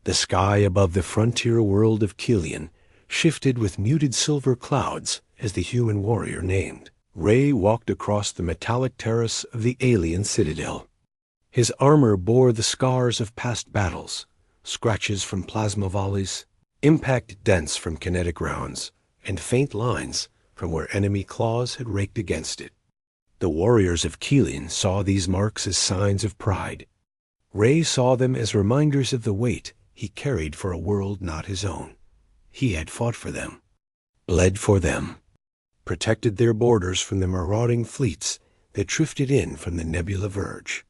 The sky above the frontier world of Kilian shifted with muted silver clouds as the human warrior named Ray walked across the metallic terrace of the alien citadel. His armor bore the scars of past battles, scratches from plasma volleys, impact dents from kinetic rounds, and faint lines from where enemy claws had raked against it. The warriors of Kilian saw these marks as signs of pride. Ray saw them as reminders of the weight he carried for a world not his own. He had fought for them, bled for them, protected their borders from the marauding fleets that drifted in from the nebula verge.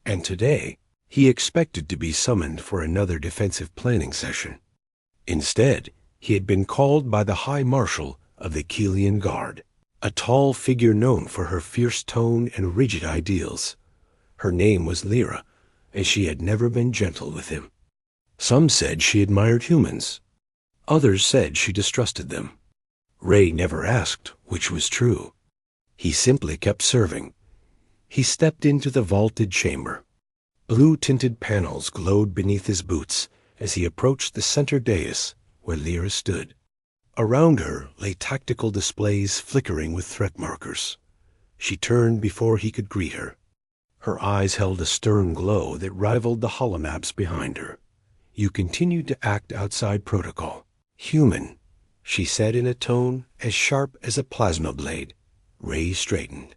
And today, he expected to be summoned for another defensive planning session. Instead, he had been called by the High Marshal of the Kilian Guard, a tall figure known for her fierce tone and rigid ideals. Her name was Lyra, and she had never been gentle with him. Some said she admired humans. Others said she distrusted them. Ray never asked which was true. He simply kept serving. He stepped into the vaulted chamber. Blue-tinted panels glowed beneath his boots as he approached the center dais where Lyra stood. Around her lay tactical displays flickering with threat markers. She turned before he could greet her. Her eyes held a stern glow that rivaled the holomaps behind her. "You continue to act outside protocol. Human," she said in a tone as sharp as a plasma blade. Ray straightened.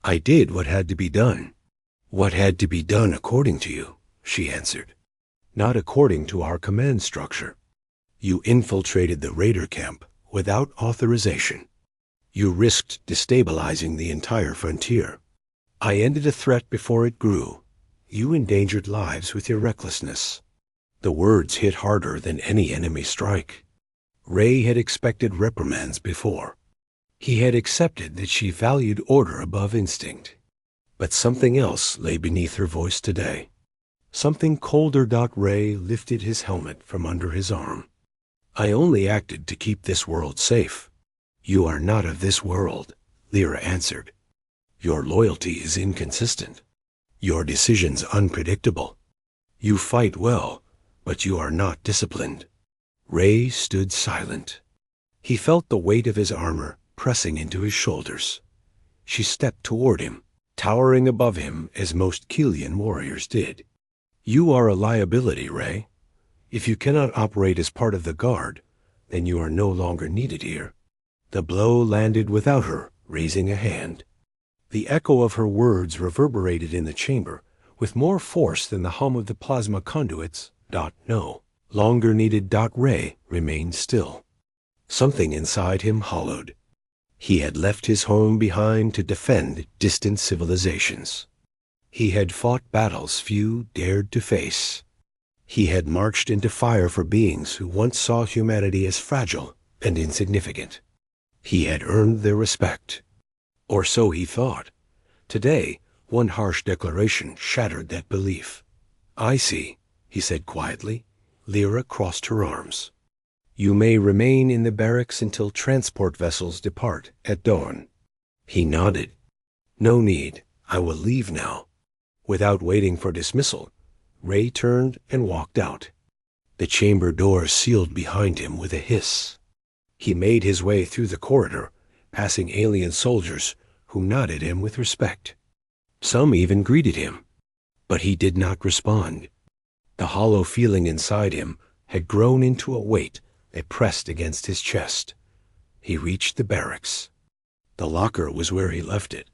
"I did what had to be done." "What had to be done according to you," she answered. "Not according to our command structure. You infiltrated the raider camp without authorization. You risked destabilizing the entire frontier. I ended a threat before it grew. You endangered lives with your recklessness." The words hit harder than any enemy strike. Ray had expected reprimands before. He had accepted that she valued order above instinct. But something else lay beneath her voice today. Something colder. Ray lifted his helmet from under his arm. "I only acted to keep this world safe." "You are not of this world," Lyra answered. "Your loyalty is inconsistent. Your decisions unpredictable. You fight well, but you are not disciplined." Ray stood silent. He felt the weight of his armor pressing into his shoulders. She stepped toward him, towering above him as most Kilian warriors did. "You are a liability, Ray. If you cannot operate as part of the Guard, then you are no longer needed here." The blow landed without her raising a hand. The echo of her words reverberated in the chamber with more force than the hum of the plasma conduits. No longer needed. Ray remained still. Something inside him hollowed. He had left his home behind to defend distant civilizations. He had fought battles few dared to face. He had marched into fire for beings who once saw humanity as fragile and insignificant. He had earned their respect. Or so he thought. Today, one harsh declaration shattered that belief. "I see," he said quietly. Lyra crossed her arms. "You may remain in the barracks until transport vessels depart at dawn." He nodded. "No need. I will leave now." Without waiting for dismissal, Ray turned and walked out. The chamber door sealed behind him with a hiss. He made his way through the corridor, passing alien soldiers who nodded him with respect. Some even greeted him, but he did not respond. The hollow feeling inside him had grown into a weight that pressed against his chest. He reached the barracks. The locker was where he left it,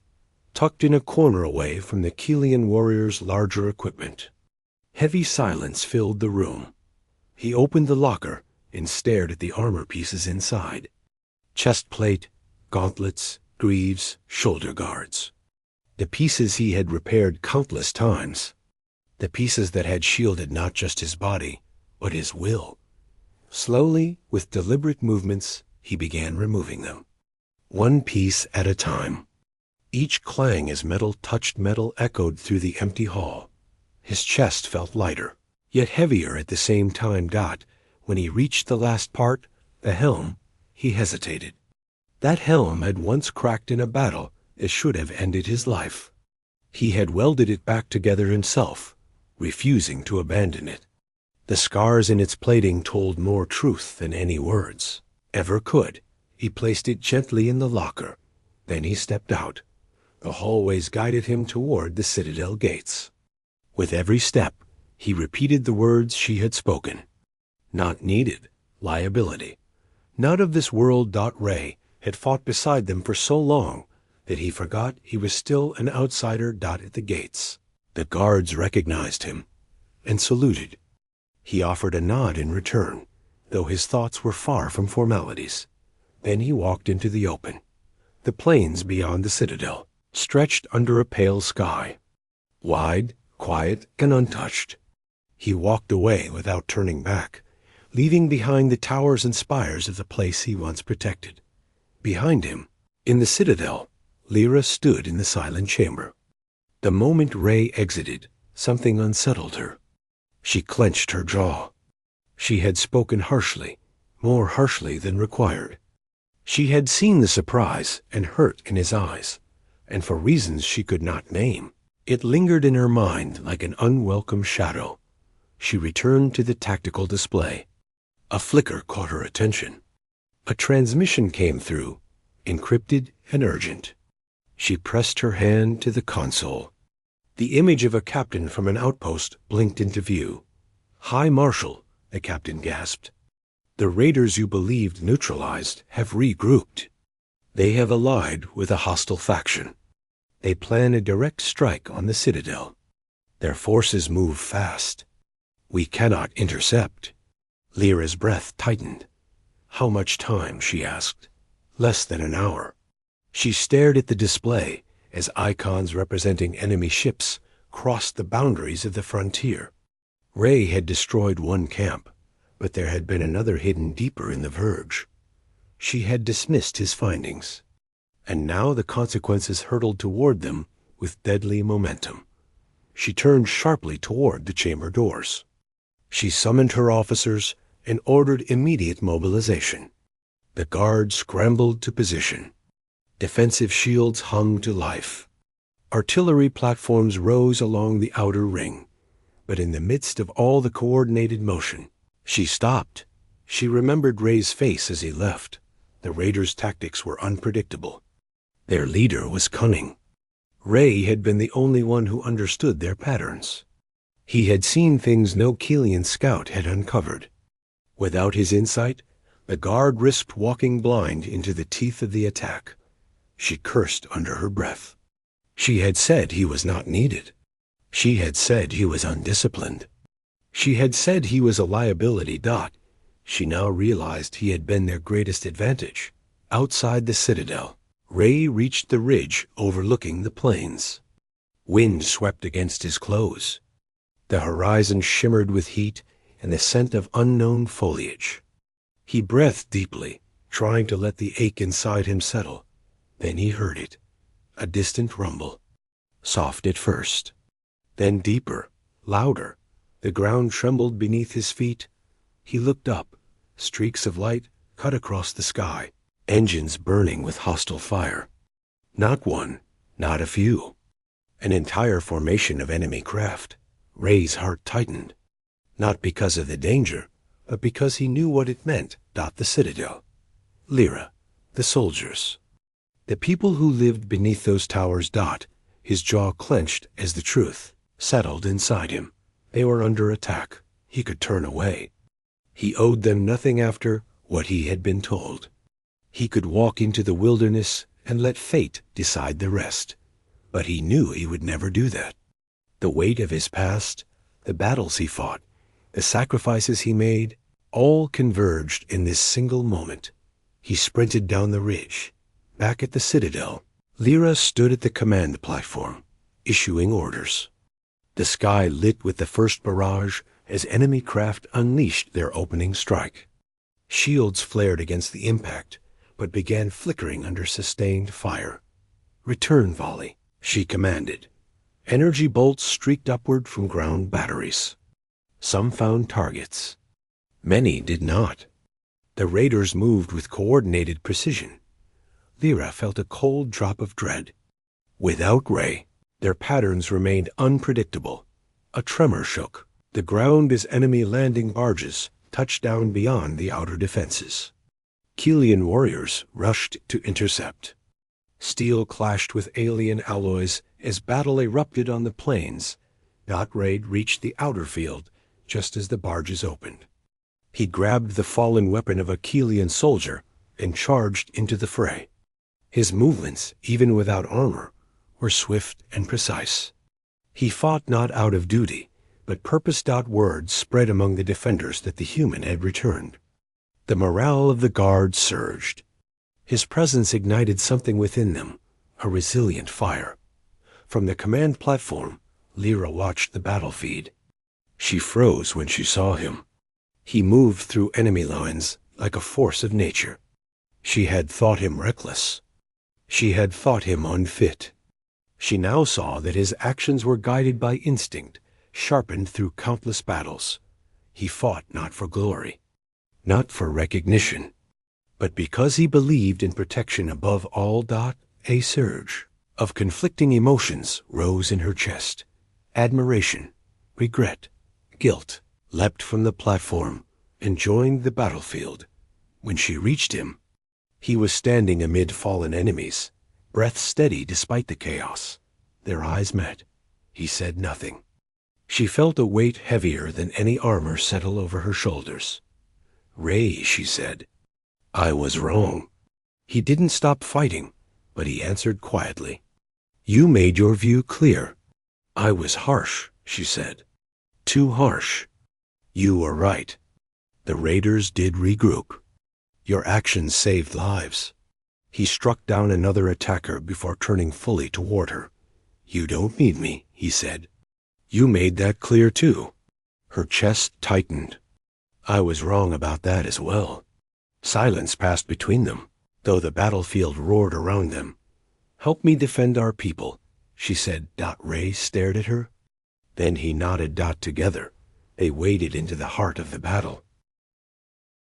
tucked in a corner away from the Kilian warrior's larger equipment. Heavy silence filled the room. He opened the locker and stared at the armor pieces inside. Chest plate, gauntlets, greaves, shoulder guards. The pieces he had repaired countless times. The pieces that had shielded not just his body, but his will. Slowly, with deliberate movements, he began removing them. One piece at a time. Each clang as metal touched metal echoed through the empty hall. His chest felt lighter, yet heavier at the same time. When he reached the last part, the helm, he hesitated. That helm had once cracked in a battle that should have ended his life. He had welded it back together himself, refusing to abandon it. The scars in its plating told more truth than any words ever could. He placed it gently in the locker. Then he stepped out. The hallways guided him toward the Citadel gates. With every step, he repeated the words she had spoken. Not needed. Liability. Not of this world. Ray had fought beside them for so long that he forgot he was still an outsider. At the gates. The guards recognized him and saluted. He offered a nod in return, though his thoughts were far from formalities. Then he walked into the open. The plains beyond the Citadel stretched under a pale sky, wide, quiet, and untouched. He walked away without turning back, leaving behind the towers and spires of the place he once protected. Behind him, in the Citadel, Lyra stood in the silent chamber. The moment Ray exited, something unsettled her. She clenched her jaw. She had spoken harshly, more harshly than required. She had seen the surprise and hurt in his eyes, and for reasons she could not name, it lingered in her mind like an unwelcome shadow. She returned to the tactical display. A flicker caught her attention. A transmission came through, encrypted and urgent. She pressed her hand to the console. The image of a captain from an outpost blinked into view. "High Marshal," the captain gasped. "The raiders you believed neutralized have regrouped. They have allied with a hostile faction. They plan a direct strike on the Citadel. Their forces move fast. We cannot intercept." Lyra's breath tightened. "How much time?" she asked. "Less than an hour." She stared at the display as icons representing enemy ships crossed the boundaries of the frontier. Ray had destroyed one camp, but there had been another hidden deeper in the verge. She had dismissed his findings, and now the consequences hurtled toward them with deadly momentum. She turned sharply toward the chamber doors. She summoned her officers and ordered immediate mobilization. The guards scrambled to position. Defensive shields hung to life. Artillery platforms rose along the outer ring. But in the midst of all the coordinated motion, she stopped. She remembered Ray's face as he left. The raiders' tactics were unpredictable. Their leader was cunning. Ray had been the only one who understood their patterns. He had seen things no Keelian scout had uncovered. Without his insight, the guard risked walking blind into the teeth of the attack. She cursed under her breath. She had said he was not needed. She had said he was undisciplined. She had said he was a liability. She now realized he had been their greatest advantage. Outside the Citadel, Ray reached the ridge overlooking the plains. Wind swept against his clothes. The horizon shimmered with heat and the scent of unknown foliage. He breathed deeply, trying to let the ache inside him settle. Then he heard it, a distant rumble, soft at first, then deeper, louder. The ground trembled beneath his feet. He looked up. Streaks of light cut across the sky, engines burning with hostile fire. Not one, not a few. An entire formation of enemy craft. Ray's heart tightened, not because of the danger, but because he knew what it meant. The Citadel. Lyra, the soldiers. The people who lived beneath those towers. His jaw clenched as the truth settled inside him. They were under attack. He could turn away. He owed them nothing after what he had been told. He could walk into the wilderness and let fate decide the rest. But he knew he would never do that. The weight of his past, the battles he fought, the sacrifices he made, all converged in this single moment. He sprinted down the ridge. Back at the Citadel, Lyra stood at the command platform, issuing orders. The sky lit with the first barrage as enemy craft unleashed their opening strike. Shields flared against the impact, but began flickering under sustained fire. "Return volley," she commanded. Energy bolts streaked upward from ground batteries. Some found targets. Many did not. The raiders moved with coordinated precision. Lyra felt a cold drop of dread. Without Ray, their patterns remained unpredictable. A tremor shook. The ground as enemy landing barges touched down beyond the outer defenses. Kilian warriors rushed to intercept. Steel clashed with alien alloys as battle erupted on the plains. Raid reached the outer field just as the barges opened. He grabbed the fallen weapon of a Kilian soldier and charged into the fray. His movements, even without armor, were swift and precise. He fought not out of duty, but purpose. Word spread among the defenders that the human had returned. The morale of the guard surged. His presence ignited something within them, a resilient fire. From the command platform, Lyra watched the battle feed. She froze when she saw him. He moved through enemy lines like a force of nature. She had thought him reckless. She had thought him unfit. She now saw that his actions were guided by instinct, sharpened through countless battles. He fought not for glory, not for recognition, but because he believed in protection above all. A surge of conflicting emotions rose in her chest. Admiration, regret, guilt leapt from the platform and joined the battlefield. When she reached him, he was standing amid fallen enemies, breath steady despite the chaos. Their eyes met. He said nothing. She felt a weight heavier than any armor settle over her shoulders. "Ray," she said, "I was wrong." He didn't stop fighting, but he answered quietly. "You made your view clear." "I was harsh," she said. "Too harsh." "You were right. The raiders did regroup. Your actions saved lives." He struck down another attacker before turning fully toward her. "You don't need me," he said. "You made that clear too." Her chest tightened. "I was wrong about that as well." Silence passed between them, though the battlefield roared around them. "Help me defend our people," she said. Ray stared at her. Then he nodded. Together, they waded into the heart of the battle.